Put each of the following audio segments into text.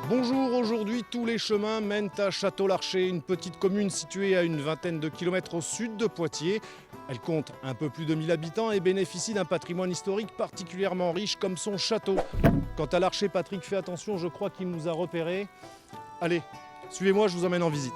Bonjour, aujourd'hui tous les chemins mènent à Château-Larcher, une petite commune située à une vingtaine de kilomètres au sud de Poitiers. Elle compte un peu plus de 1000 habitants et bénéficie d'un patrimoine historique particulièrement riche comme son château. Quant à l'archer, Patrick, fais attention, je crois qu'il nous a repérés. Allez, suivez-moi, je vous emmène en visite.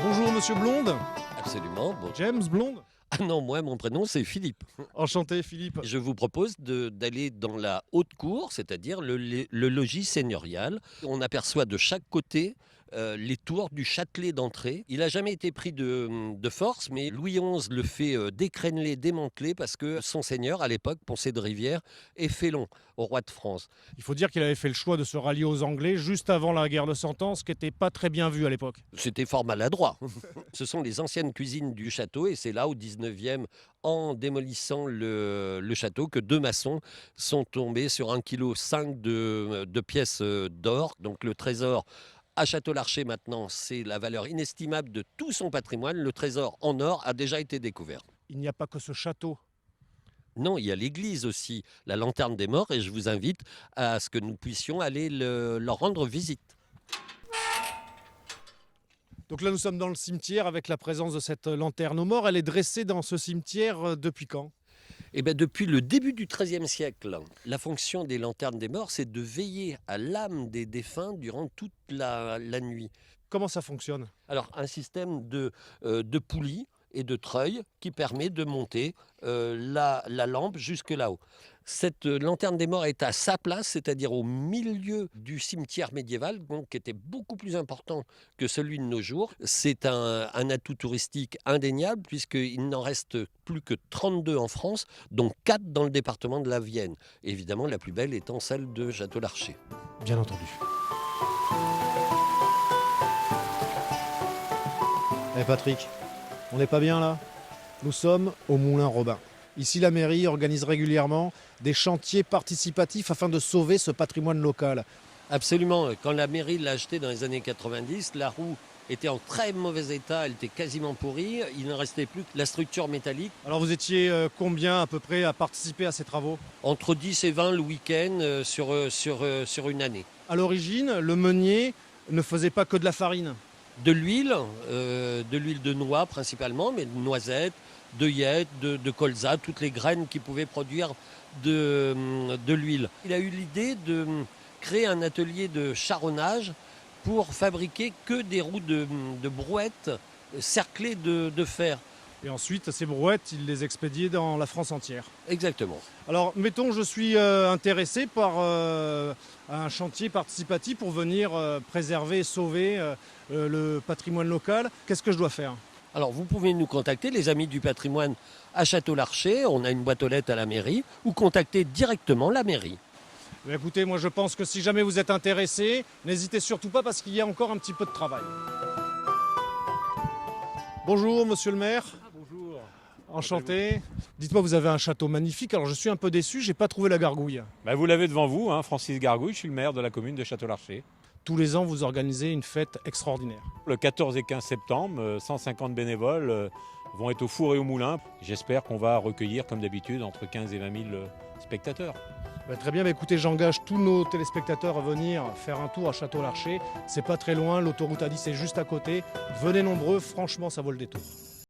Bonjour Monsieur Blonde. Absolument. Bon. James Blonde. Ah non, moi, mon prénom, c'est Philippe. Enchanté Philippe. Je vous propose d'aller dans la haute cour, c'est-à-dire le logis seigneurial. On aperçoit de chaque côté les tours du châtelet d'entrée. Il n'a jamais été pris de force, mais Louis XI le fait décréneler, démanteler, parce que son seigneur, à l'époque, Poncet de Rivière, est félon au roi de France. Il faut dire qu'il avait fait le choix de se rallier aux Anglais juste avant la guerre de Cent Ans, ce qui n'était pas très bien vu à l'époque. C'était fort maladroit. Ce sont les anciennes cuisines du château, et c'est là, au 19e, en démolissant le château, que deux maçons sont tombés sur 1,5 kg de pièces d'or. Donc le trésor à Château-Larcher, maintenant, c'est la valeur inestimable de tout son patrimoine. Le trésor en or a déjà été découvert. Il n'y a pas que ce château. Non, il y a l'église aussi, la lanterne des morts, et je vous invite à ce que nous puissions aller leur rendre visite. Donc là, nous sommes dans le cimetière avec la présence de cette lanterne aux morts. Elle est dressée dans ce cimetière depuis quand ? Eh bien, depuis le début du XIIIe siècle, la fonction des lanternes des morts, c'est de veiller à l'âme des défunts durant toute la nuit. Comment ça fonctionne ? Alors, un système de poulies et de treuils qui permet de monter la lampe jusque là-haut. Cette lanterne des morts est à sa place, c'est-à-dire au milieu du cimetière médiéval, donc, qui était beaucoup plus important que celui de nos jours. C'est un atout touristique indéniable, puisqu'il n'en reste plus que 32 en France, dont 4 dans le département de la Vienne. Évidemment, la plus belle étant celle de Château-Larcher. Bien entendu. Patrick, on n'est pas bien là ? Nous sommes au Moulin Robin. Ici, la mairie organise régulièrement des chantiers participatifs afin de sauver ce patrimoine local. Absolument. Quand la mairie l'a acheté dans les années 90, la roue était en très mauvais état, elle était quasiment pourrie. Il ne restait plus que la structure métallique. Alors vous étiez combien à peu près à participer à ces travaux ? Entre 10 et 20 le week-end sur une année. À l'origine, le meunier ne faisait pas que de la farine. De l'huile de noix principalement, mais de noisettes, d'œillettes, de colza, toutes les graines qui pouvaient produire de l'huile. Il a eu l'idée de créer un atelier de charronnage pour fabriquer que des roues de brouettes cerclées de fer. Et ensuite, ces brouettes, il les expédiait dans la France entière. Exactement. Alors, mettons, je suis intéressé par un chantier participatif pour venir préserver et sauver le patrimoine local. Qu'est-ce que je dois faire ? Alors, vous pouvez nous contacter, les Amis du patrimoine à Château-Larcher. On a une boîte aux lettres à la mairie, ou contacter directement la mairie. Écoutez, moi je pense que si jamais vous êtes intéressé, n'hésitez surtout pas parce qu'il y a encore un petit peu de travail. Bonjour, monsieur le maire. Bonjour. Enchanté. Dites-moi, vous avez un château magnifique. Alors je suis un peu déçu, j'ai pas trouvé la gargouille. Vous l'avez devant vous, Francis Gargouille, je suis le maire de la commune de Château-Larcher. Tous les ans, vous organisez une fête extraordinaire. Le 14 et 15 septembre, 150 bénévoles vont être au four et au moulin. J'espère qu'on va recueillir, comme d'habitude, entre 15 et 20 000 spectateurs. Très bien, écoutez, j'engage tous nos téléspectateurs à venir faire un tour à Château-Larcher. C'est pas très loin, l'autoroute A10 est juste à côté. Venez nombreux, franchement, ça vaut le détour.